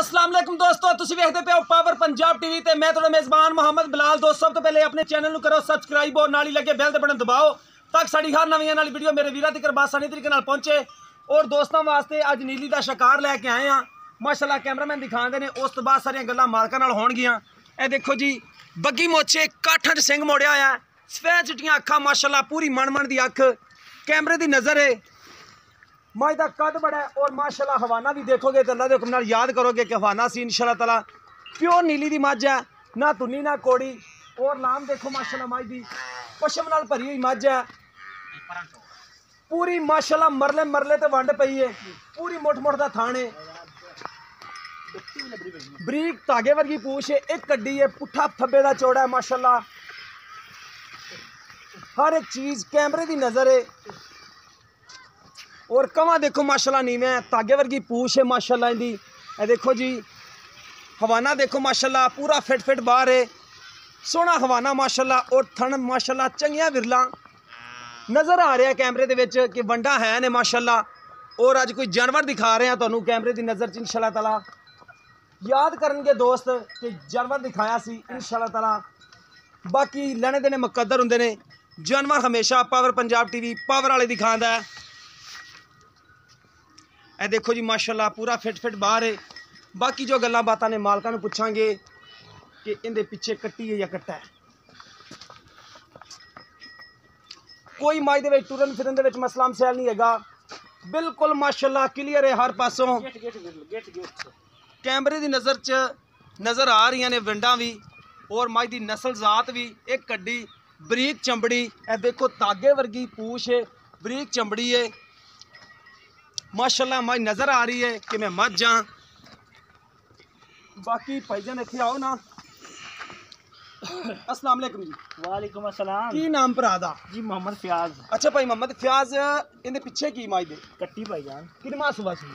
अस्सलाम वालेकुम दोस्तों, तुसीं वेखदे पे हो पावर पंजाब टीवी ते मैं तुहाडा मेज़बान मोहम्मद बिलाल। दोस्तों, सब तो पहले अपने चैनल नूं करो सबसक्राइब और नाल ही लगे बैल दे बटन दबाओ ताकि साडी हर नवीं नाल वीडियो मेरे वीरां तक आसानी तरीके नाल पहुंचे। और दोस्तों वास्ते अज नीली दा शिकार लैके आए हैं। माशाअल्लाह कैमरामैन दिखाते हैं, उस तो बाद सारियां गल्लां मालकां नाल होणगियां। ए देखो जी, बग्गी मोचे काठां च सिंह मोड़िया होया, सफेद चिट्टियां अखां, माशाअल्लाह पूरी मन दी अख, कैमरे दी नज़र है। मझ का कद बड़ा है और माशाअल्लाह हवाना भी देखोगे तो अल्लाह के हुक्म नाल याद करोगे कि हवाना सी इंशाअल्लाह ताला। प्योर नीली दी मझ है, ना तुन्नी ना कोड़ी। और लाम देखो माशाअल्लाह मझ दी पशम नाल भरी हुई मझ है पूरी माशाअल्लाह, मरले मरले ते वंड पई है, पूरी मुठ मुठ दा थान है, बरीक धागे वर्गी पूछ है, एक कड्डी है, पुट्ठा थब्बे दा चौड़ा है माशाअल्लाह। हर एक चीज़ कैमरे दी नज़र है। और कवा देखो माशाल्लाह नीवे है, धागे वर्गी पूछ है माशाल्लाह इनदी। ए देखो जी, हवाना देखो माशाल्लाह पूरा फिट बाहर है, सोहना हवाना माशाल्लाह। और थन माशाल्लाह चंगिया विरला नज़र आ रहा है कैमरे दे विच कि वंडा है ने माशाल्लाह। और अज कोई जानवर दिखा रहे हैं तुहानू कैमरे दी नज़र च इंशाअल्लाह ताला। याद करनगे दोस्त कि जानवर दिखाया सी इंशाअल्लाह ताला। बाकी लेने देने मुकद्दर हुंदे ने, जानवर हमेशा पावर पंजाब टीवी पावर वाले दिखांदा है। ए देखो जी माशाल्लाह पूरा फिट बाहर है। बाकी जो गल्लां बातां ने मालकां नूं पुछांगे कि इहदे पिछे कट्टी है या कट्टा है। कोई मझ दे विच टुरन फिरन दे विच मसला मसैल नहीं हैगा, बिल्कुल माशाल्लाह क्लीयर है हर पासों। कैमरे दी नज़र च नज़र आ रही ने विंडां भी और मझ दी नस्ल जात भी। एक कड्डी बरीक चंबड़ी, ए देखो धागे वर्गी पूछ है, बरीक चंबड़ी है माशाल्लाह। मझ नज़र आ रही है कि मैं मझ जा। बाकी भाईजान इत्थे आओ ना। अस्सलाम वालेकुम जी। वालेकुम अस्सलाम। की नाम भरा दा? जी मोहम्मद फयाज। अच्छा भाई मोहम्मद फयाज, इहदे पिछे की मझ दे? कट्टी भाईजान। किनवा सुबह सी?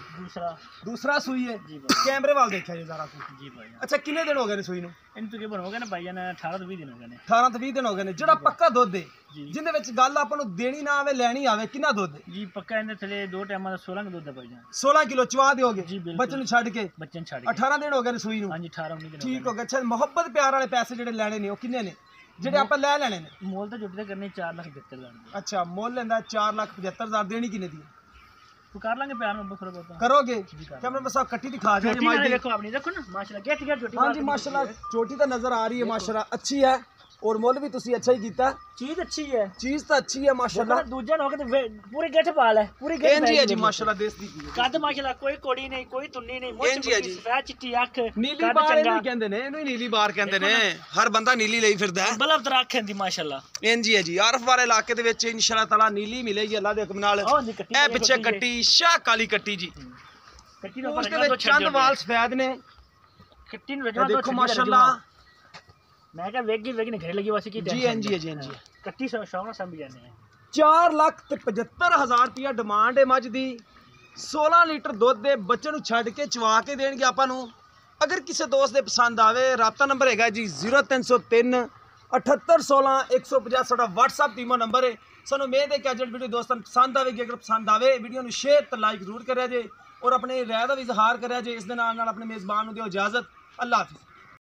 दूसरा सुई है जी भाई। कैमरे वाल देखा जी जरा कुछ। जी भाई। अच्छा कितने दिन हो गए ने सुई नूं? इन तकरीबन हो गए ना भाईजान 18 ਤੋਂ 20 दिन हो गए ने। 18 ਤੋਂ 20 दिन हो गए ने। ਜਿਹੜਾ ਪੱਕਾ ਦੁੱਧ ਹੈ ਜੀ। ਜਿੰਦੇ ਵਿੱਚ ਗੱਲ ਆਪਾਂ ਨੂੰ ਦੇਣੀ ਨਾ ਆਵੇ ਲੈਣੀ ਆਵੇ, ਕਿੰਨਾ ਦੁੱਧ ਹੈ? जी पक्का इनके थले 2 टाइम ਦਾ 16 ਕਿਲੋ ਦੁੱਧ ਹੈ ਭਾਈਜਾਨ। 16 किलो चवा दिओगे जी बिल्कुल। बच्चे ਨੂੰ ਛੱਡ ਕੇ? ਬੱਚੇ ਨੂੰ ਛੱਡ ਕੇ 18 दिन हो गए ने सुई ਨੂੰ। ਹਾਂਜੀ 18 19 ਦਿਨ ठीक हो गया। अच्छा ਮੁਹੱਬਤ ਪਿਆਰ ਵਾਲੇ ਪੈਸੇ ਜਿਹੜੇ ਲੈਣੇ ਨੇ ਉਹ ਕਿੰਨੇ ਨੇ, ਜਿਹੜੇ ਆਪਾਂ ਲੈ ਲੈਣੇ ਨੇ? ਮੋਲ ਤਾਂ ਜੁੱਟ ਤੇ ਕਰਨੇ 4,75,000। अच्छा ਮੁੱਲ ਲੈਂਦਾ 4,75,000, ਦੇਣੀ ਕਿੰਨੇ ਦੀ ਹੈ? तो कर लेंगे प्यार में थोड़ा बहुत। करोगे? कर कैमरा में साहब कट्टी दिखा दे। देखो आपने देखो ना माशाल्लाह गेट गेट जोटी। हाँ जी माशाल्लाह चोटी तो नजर आ रही है माशाल्लाह, अच्छी है। और मुल भी तुसी अच्छा ही कीता। चीज अच्छी है, चीज तो अच्छी है माशाल्लाह। दूजा हो गए पूरे गेट पाल है, पूरे गेट जी है जी माशाल्लाह। देश दी कद माशाल्लाह कोई कोड़ी नहीं, कोई तुन्नी नहीं, मोच सफेद चिट्टी अख, नीली बार ਇਹਨੂੰ ਕਹਿੰਦੇ ਨੇ, ਇਹਨੂੰ ਨੀਲੀ ਬਾਰ ਕਹਿੰਦੇ ਨੇ। ਹਰ ਬੰਦਾ ਨੀਲੀ ਲਈ ਫਿਰਦਾ ਹੈ। ਬਲਬ ਤਰਾ ਅੱਖ ਦੀ ਮਾਸ਼ਾਅੱਲਾ। ਇੰਜੀ ਹੈ ਜੀ। ਆਰਫ ਵਾਲੇ ਇਲਾਕੇ ਦੇ ਵਿੱਚ ਇਨਸ਼ਾਅੱਲਾ ਤਾਲਾ ਨੀਲੀ ਮਿਲੇਗੀ ਅੱਲਾ ਦੇ ਹੁਕਮ ਨਾਲ। ਇਹ ਪਿੱਛੇ ਕੱਟੀ ਸ਼ਾਹ ਕਾਲੀ ਕੱਟੀ ਜੀ। ਕੱਟੀ ਨੂੰ ਉਸ ਦੇ ਵਿੱਚ ਚੰਦ ਵਾਲ ਸਫੈਦ ਨੇ। ਕੱਟੀ ਨੂੰ ਰਜਣਾ ਦੇਖੋ ਮਾਸ਼ਾਅੱਲਾ। मैं क्या वेगी ने घर लगी वैसे की। जी एन जी है, जी एन जी। कट्टी शौक समझ जाने हैं। 4,75,000 रुपया डिमांड है मझ दी। 16 लीटर दुध दे बच्चे ਨੂੰ ਛੱਡ ਕੇ ਚਵਾ ਕੇ ਦੇਣਗੇ ਆਪਾਂ ਨੂੰ। अगर किसी दोस्त दे पसंद आवे, राबता नंबर है जी 0303 7816 150 साडा WhatsApp टीमो नंबर है। सानू उम्मीद है कि अज वीडियो दोस्तों पसंद आएगी। अगर पसंद आवे वीडियो ਨੂੰ शेयर ਤੇ लाइक जरूर करिया जे और अपने राय का भी इजहार करिया जे। इस दे नाल अपने मेज़बान ਨੂੰ दिओ इजाजत। अल्लाह हाफिज़।